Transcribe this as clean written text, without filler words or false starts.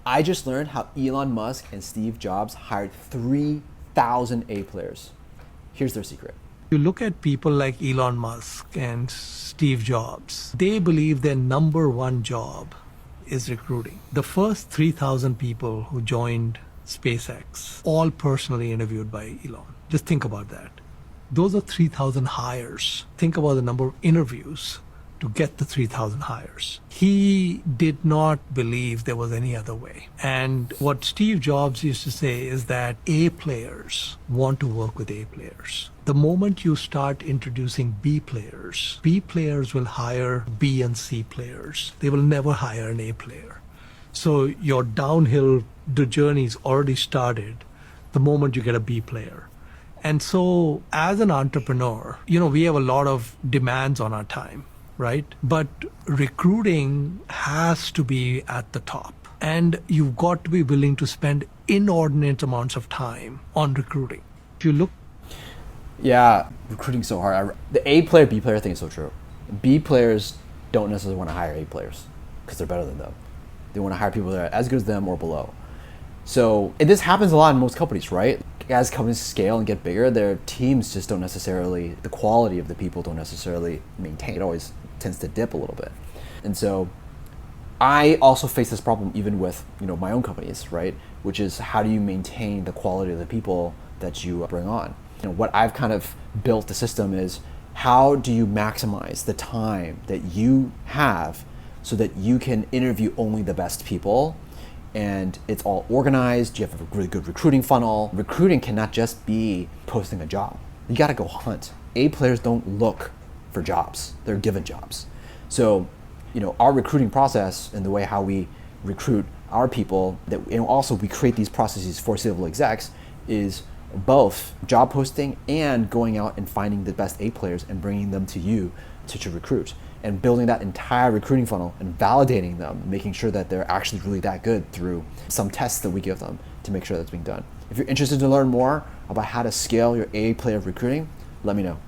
I just learned how Elon Musk and Steve Jobs hired 3,000 A players. Here's their secret. You look at people like Elon Musk and Steve Jobs, they believe their number one job is recruiting. The first 3,000 people who joined SpaceX, all personally interviewed by Elon. Just think about that. Those are 3,000 hires. Think about the number of interviews to get the 3,000 hires. He did not believe there was any other way. And what Steve Jobs used to say is that A players want to work with A players. The moment you start introducing B players will hire B and C players. They will never hire an A player. So your downhill the journey's already started the moment you get a B player. And so as an entrepreneur, we have a lot of demands on our time, right? But recruiting has to be at the top. And you've got to be willing to spend inordinate amounts of time on recruiting. If you look. Yeah, recruiting so hard. The A player, B player thing is so true. B players don't necessarily want to hire A players because they're better than them. They want to hire people that are as good as them or below. So and this happens a lot in most companies, right? As companies scale and get bigger, their teams just don't necessarily, the quality of the people don't necessarily maintain. It always tends to dip a little bit. And so I also face this problem even with my own companies, right? Which is how do you maintain the quality of the people that you bring on? What I've kind of built the system is how do you maximize the time that you have so that you can interview only the best people and it's all organized. You have a really good recruiting funnel. Recruiting cannot just be posting a job. You got to go hunt. A players don't look for jobs. They're given jobs. So, our recruiting process and the way how we recruit our people, also we create these processes for C-level execs, is both job posting and going out and finding the best A players and bringing them to you to recruit, and building that entire recruiting funnel and validating them, making sure that they're actually really that good through some tests that we give them to make sure that's being done. If you're interested to learn more about how to scale your A player recruiting, let me know.